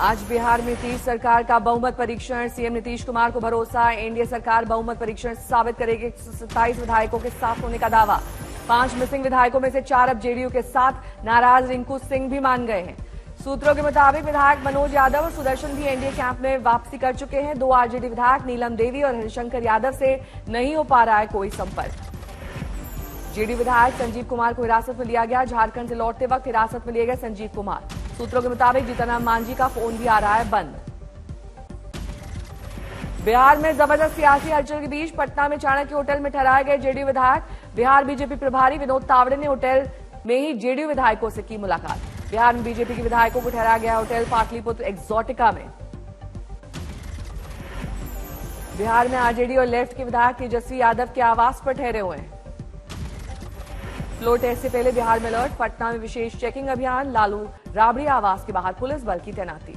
आज बिहार में नीतीश सरकार का बहुमत परीक्षण। सीएम नीतीश कुमार को भरोसा, एनडीए सरकार बहुमत परीक्षण साबित करेगी। 127 विधायकों के साथ होने का दावा। 5 मिसिंग विधायकों में से 4 अब जेडीयू के साथ। नाराज रिंकू सिंह भी मान गए हैं। सूत्रों के मुताबिक विधायक मनोज यादव और सुदर्शन भी एनडीए कैंप में वापसी कर चुके हैं। 2 आरजेडी विधायक नीलम देवी और हरिशंकर यादव से नहीं हो पा रहा है कोई संपर्क। जेडीयू विधायक संजीव कुमार को हिरासत में लिया गया। झारखंड से लौटते वक्त हिरासत में लिए गए संजीव कुमार। सूत्रों के मुताबिक जीतनराम मांझी का फोन भी आ रहा है बंद। बिहार में जबरदस्त सियासी हलचल के बीच पटना में चाणक्य होटल में ठहराए गए जेडीयू विधायक। बिहार बीजेपी प्रभारी विनोद तावड़े ने होटल में ही जेडीयू विधायकों से की मुलाकात। बिहार में बीजेपी के विधायकों को ठहराया गया होटल पाटलिपुत्र एक्सोटिका में। बिहार में आरजेडी और लेफ्ट के विधायक तेजस्वी यादव के आवास पर ठहरे हुए हैं। फ्लोर टेस्ट से पहले बिहार में अलर्ट। पटना में विशेष चेकिंग अभियान। लालू राबड़ी आवास के बाहर पुलिस बल की तैनाती।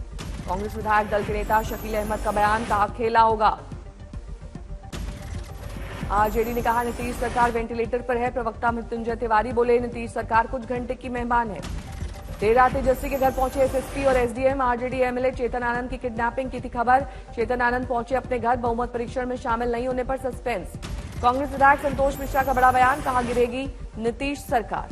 कांग्रेस विधायक दल के नेता शकील अहमद का बयान, कहा खेला होगा। आरजेडी ने कहा नीतीश सरकार वेंटिलेटर पर है। प्रवक्ता मृत्युंजय तिवारी बोले नीतीश सरकार कुछ घंटे की मेहमान है। देर रात तेजस्वी के घर पहुंचे एसएसपी और SDM. RJD MLA Chetan Anand की किडनैपिंग की थी खबर। चेतन आनंद पहुंचे अपने घर। बहुमत परीक्षण में शामिल नहीं होने पर सस्पेंस। कांग्रेस विधायक संतोष मिश्रा का बड़ा बयान, कहा गिरेगी नीतीश सरकार।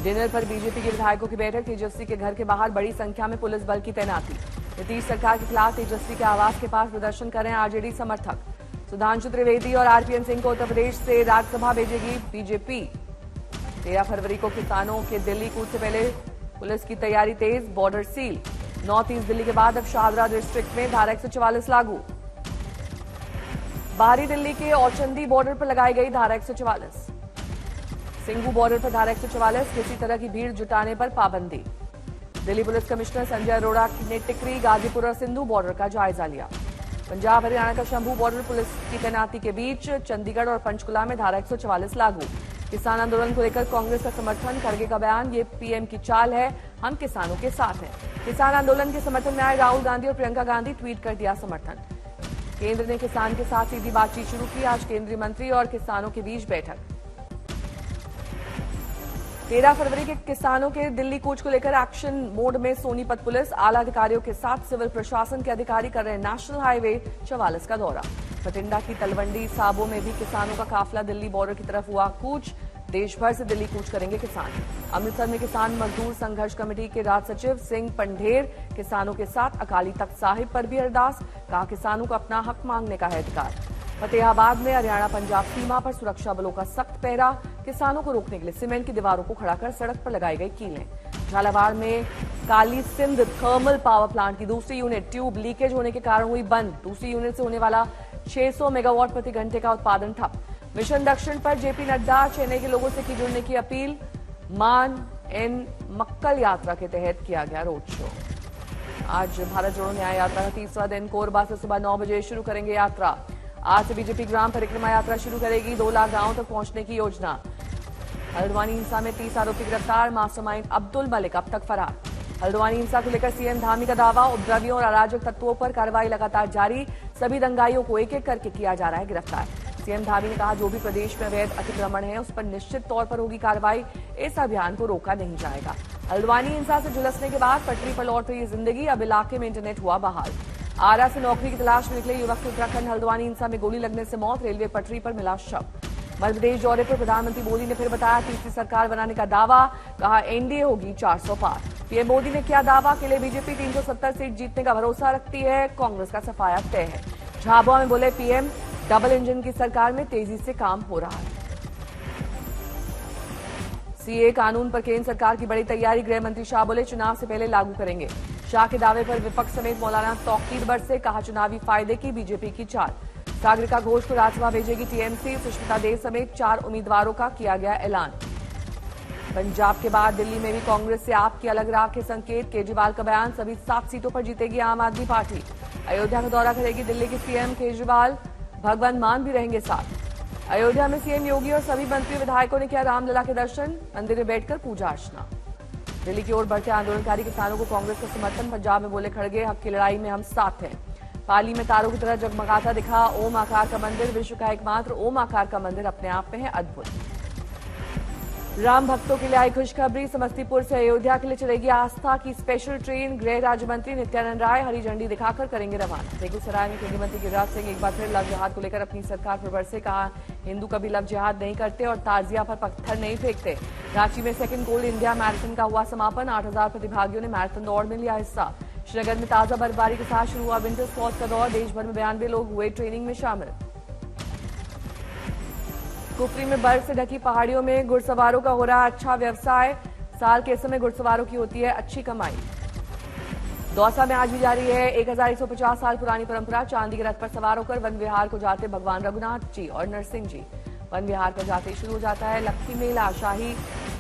डिनर पर बीजेपी के विधायकों की बैठक। तेजस्वी के घर के बाहर बड़ी संख्या में पुलिस बल की तैनाती। नीतीश सरकार के खिलाफ तेजस्वी के आवास के पास प्रदर्शन कर रहे हैं आरजेडी समर्थक। सुधांशु त्रिवेदी और आरपीएन सिंह को उत्तर प्रदेश से राज्यसभा भेजेगी बीजेपी। 13 फरवरी को किसानों के दिल्ली कूच से पहले पुलिस की तैयारी तेज। Border seal. North east Delhi के बाद अब शाहदरा डिस्ट्रिक्ट में धारा 144 लागू। बाहरी दिल्ली के औचंदी बॉर्डर पर लगाई गई धारा 144। सिंघू बॉर्डर पर धारा 144। किसी तरह की भीड़ जुटाने पर पाबंदी। दिल्ली पुलिस कमिश्नर संजय अरोड़ा ने टिकरी, गाजीपुर और सिंधु बॉर्डर का जायजा लिया। पंजाब हरियाणा का शंभू बॉर्डर पुलिस की तैनाती के बीच चंडीगढ़ और पंचकुला में धारा 144 लागू। किसान आंदोलन को लेकर कांग्रेस का समर्थन। खड़गे का बयान, ये पीएम की चाल है, हम किसानों के साथ हैं। किसान आंदोलन के समर्थन में आए राहुल गांधी और प्रियंका गांधी, ट्वीट कर दिया समर्थन। केंद्र ने किसान के साथ सीधी बातचीत शुरू की। आज केंद्रीय मंत्री और किसानों के बीच बैठक। 13 फरवरी के किसानों के दिल्ली कूच को लेकर एक्शन मोड में सोनीपत पुलिस। आला अधिकारियों के साथ सिविल प्रशासन के अधिकारी कर रहे हैं नेशनल हाईवे 44 का दौरा। बठिंडा की तलवंडी साबो में भी किसानों का काफिला दिल्ली बॉर्डर की तरफ हुआ कूच। देश भर से दिल्ली कूच करेंगे किसान। अमृतसर में किसान मजदूर संघर्ष कमेटी के राज्य सचिव सिंह पंढेर किसानों के साथ। अकाली तख्त साहिब पर भी अरदास, कहा किसानों को अपना हक मांगने का है अधिकार। फतेहाबाद में हरियाणा पंजाब सीमा पर सुरक्षा बलों का सख्त पहरा। किसानों को रोकने के लिए सीमेंट की दीवारों को खड़ा कर सड़क पर लगाई गई कीलें। झालावाड़ में Kali Sindh thermal power plant की दूसरी यूनिट ट्यूब लीकेज होने के कारण हुई बंद। दूसरी यूनिट से होने वाला 600 मेगावाट प्रति घंटे का उत्पादन ठप। मिशन दक्षिण पर जेपी नड्डा, चेन्नई के लोगों से की जुड़ने की अपील। मान एन मक्कल यात्रा के तहत किया गया रोड शो। आज भारत जोड़ो न्याय यात्रा का तीसरा दिन। कोरबा से सुबह 9 बजे शुरू करेंगे यात्रा। आज से बीजेपी ग्राम परिक्रमा यात्रा शुरू करेगी। 2 लाख गांवों तक पहुंचने की योजना। हल्द्वानी हिंसा में 30 आरोपी गिरफ्तार। मास्टरमाइंड अब्दुल मलिक अब तक फरार। हल्द्वानी हिंसा को लेकर सीएम धामी का दावा। उपद्रवियों और अराजक तत्वों पर कार्रवाई लगातार जारी। सभी दंगाइयों को एक एक करके किया जा रहा है गिरफ्तार। सीएम धामी ने कहा जो भी प्रदेश में अवैध अतिक्रमण है उस पर निश्चित तौर पर होगी कार्रवाई। इस अभियान को रोका नहीं जाएगा। हल्द्वानी हिंसा से झुलसने के बाद पटरी पर लौट रही जिंदगी। अब इलाके में इंटरनेट हुआ बहाल। आरा से नौकरी की तलाश में निकले युवक की उत्तराखंड हल्द्वानी हिंसा में गोली लगने से मौत। रेलवे पटरी पर मिला शव। मध्य प्रदेश दौरे पर प्रधानमंत्री मोदी ने फिर बताया तीसरी सरकार बनाने का दावा। कहा एनडीए होगी 400 पार। पीएम मोदी ने किया दावा के लिए बीजेपी 370 सीट जीतने का भरोसा रखती है। कांग्रेस का सफाया तय है। झाबुआ में बोले पीएम डबल इंजन की सरकार में तेजी से काम हो रहा है। सीए कानून पर केंद्र सरकार की बड़ी तैयारी। गृह मंत्री शाह बोले चुनाव से पहले लागू करेंगे। शाह के दावे पर विपक्ष समेत मौलाना तौकीर बरसे। कहा चुनावी फायदे की बीजेपी की चाल। सागरिका घोष को राज्यसभा भेजेगी टीएमसी। सुष्मिता देव समेत 4 उम्मीदवारों का किया गया ऐलान। पंजाब के बाद दिल्ली में भी कांग्रेस से आप की अलग राह के संकेत। केजरीवाल का बयान, सभी 7 सीटों पर जीतेगी आम आदमी पार्टी। अयोध्या का दौरा करेगी दिल्ली की सीएम। केजरीवाल भगवंत मान भी रहेंगे साथ। अयोध्या में सीएम योगी और सभी मंत्री विधायकों ने किया रामलला के दर्शन। मंदिर में बैठकर पूजा अर्चना। दिल्ली की ओर बढ़ते आंदोलनकारी किसानों को कांग्रेस का समर्थन। पंजाब में बोले खड़गे हक की लड़ाई में हम साथ हैं। पाली में तारों की तरह जगमगाता दिखा ओम आकार का मंदिर। विश्व का एकमात्र ओम आकार का मंदिर अपने आप में है अद्भुत। राम भक्तों के लिए आई खुशखबरी। समस्तीपुर से अयोध्या के लिए चलेगी आस्था की स्पेशल ट्रेन। गृह राज्य मंत्री नित्यानंद राय हरी झंडी दिखाकर करेंगे रवाना। बेगूसराय में केंद्रीय मंत्री गिरिराज सिंह एक बार फिर लव जिहाद को लेकर अपनी सरकार पर बरसे। कहा, हिंदू कभी लव जिहाद नहीं करते और ताजिया पर पत्थर नहीं फेंकते। रांची में सेकंड गोल्ड इंडिया मैराथन का हुआ समापन। 8,000 प्रतिभागियों ने मैराथन दौड़ में लिया हिस्सा। श्रीनगर में ताजा बर्फबारी के साथ शुरू हुआ विंटर स्पोर्ट्स का दौर। देश भर में 92 लोग हुए ट्रेनिंग में शामिल। कुफरी में बर्फ से ढकी पहाड़ियों में घुड़सवारों का हो रहा अच्छा व्यवसाय। साल के समय घुड़सवारों की होती है अच्छी कमाई। दौसा में आज भी जारी है 1150 साल पुरानी परंपरा। चांदी के रथ पर सवार होकर वन विहार को जाते भगवान रघुनाथ जी और नरसिंह जी। वन विहार पर जाते शुरू हो जाता है लक्खी मेला। शाही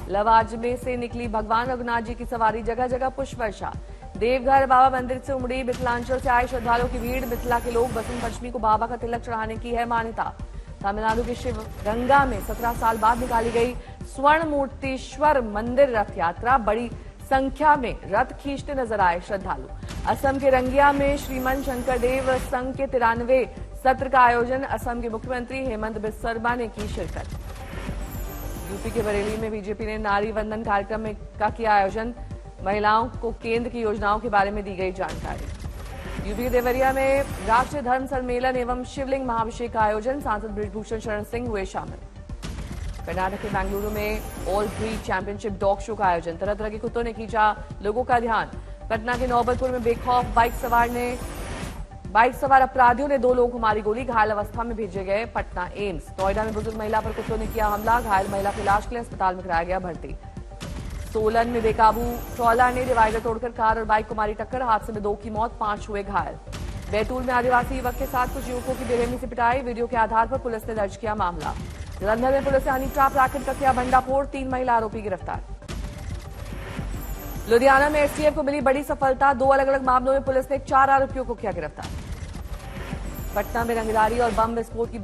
लवाजमे से निकली भगवान रघुनाथ जी की सवारी। जगह जगह पुष्प वर्षा। देवघर बाबा मंदिर से उमड़ी मिथिलांचल से आए श्रद्धालुओं की भीड़। मिथिला के लोग बसंत पंचमी को बाबा का तिलक चढ़ाने की है मान्यता। तमिलनाडु के शिवगंगा में 17 साल बाद निकाली गई स्वर्ण मूर्तिश्वर मंदिर रथ यात्रा। बड़ी संख्या में रथ खींचते नजर आए श्रद्धालु। असम के रंगिया में श्रीमन शंकर देव संघ के 93वें सत्र का आयोजन। असम के मुख्यमंत्री हेमंत बिस्वा ने की शिरकत। यूपी के बरेली में बीजेपी ने नारी वंदन कार्यक्रम का किया आयोजन। महिलाओं को केंद्र की योजनाओं के बारे में दी गई जानकारी। यूपी के देवरिया में राष्ट्रीय धर्म सम्मेलन एवं शिवलिंग महाभिषेक का आयोजन। सांसद बृजभूषण शरण सिंह हुए शामिल। कर्नाटक के बेंगलुरु में all breed championship dog show का आयोजन। तरह तरह के कुत्तों ने खींचा लोगों का ध्यान। पटना के नौबतपुर में बेखौफ बाइक सवार अपराधियों ने 2 लोगों को मारी गोली। घायल अवस्था में भेजे गए पटना एम्स। नोएडा में बुजुर्ग महिला पर कुत्तों ने किया हमला। घायल महिला को इलाज के लिए अस्पताल में कराया गया भर्ती। सोलन में बेकाबू ट्रॉला ने डिवाइडर तोड़कर कार और बाइक को मारी टक्कर। हादसे में 2 की मौत, 5 हुए घायल। बैतूल में आदिवासी युवक के साथ कुछ युवकों की बेरहमी से पिटाई। वीडियो के आधार पर पुलिस ने दर्ज किया मामला। जलंधर में पुलिस ने हनी ट्रैप रैकेट का किया भंडाफोड़। 3 महिला आरोपी गिरफ्तार। लुधियाना में एसटीएफ को मिली बड़ी सफलता। 2 अलग अलग मामलों में पुलिस ने 4 आरोपियों को किया गिरफ्तार। पटना में रंगदारी और बम विस्फोट की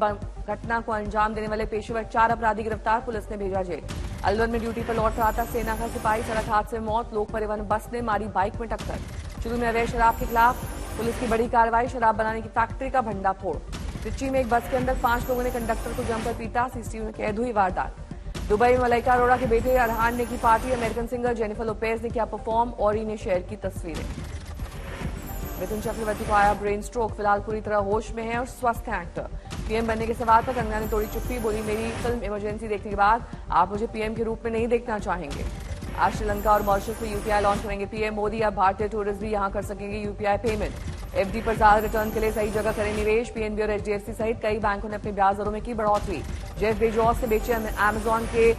घटना को अंजाम देने वाले पेशेवर 4 अपराधी गिरफ्तार। पुलिस ने भेजा जेल। अलवर में ड्यूटी पर लौट रहा था सेना का सिपाही। सड़क हादसे में मौत। लोक परिवहन बस ने मारी बाइक में टक्कर। चुरू में अवैध शराब के खिलाफ पुलिस की बड़ी कार्रवाई। शराब बनाने की फैक्ट्री का भंडाफोड़। त्रिची में एक बस के अंदर 5 लोगों ने कंडक्टर को जमकर पीटा। सीसीटीवी में कैद हुई वारदात। दुबई में मलाइका अरोड़ा के बेटे अरहान ने की party. American singer Jennifer Lopez ने किया परफॉर्म। और ने शेयर की तस्वीरें। मिथुन चक्रवर्ती को आया ब्रेन स्ट्रोक। फिलहाल पूरी तरह होश में है और स्वस्थ है एक्टर। पीएम बनने के सवाल पर कंगना ने तोड़ी चुप्पी। बोली, मेरी फिल्म इमरजेंसी देखने के बाद आप मुझे पीएम के रूप में नहीं देखना चाहेंगे। आज श्रीलंका और मॉरिशस में यूपीआई लॉन्च करेंगे पीएम मोदी। अब भारतीय टूरिस्ट भी यहां कर सकेंगे यूपीआई पेमेंट। एफडी पर ज्यादा रिटर्न के लिए सही जगह करें निवेश। पीएनबी और एचडीएफसी सहित कई बैंकों ने अपनी ब्याज दरों में की बढ़ोतरी। जेफ बेजोस ने बेचे अमेजॉन के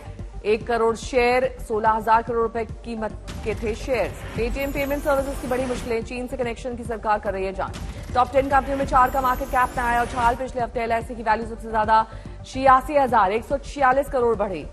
1 करोड़ शेयर। 16,000 करोड़ रुपए कीमत के थे शेयर्स। पेटीएम पेमेंट सर्विसेज की बड़ी मुश्किलें। चीन से कनेक्शन की सरकार कर रही है जांच। टॉप 10 कंपनियों में 4 का मार्केट कैप में आया उछाल। पिछले हफ्ते एलआईसी की वैल्यू सबसे ज्यादा 86,146 करोड़ बढ़ी।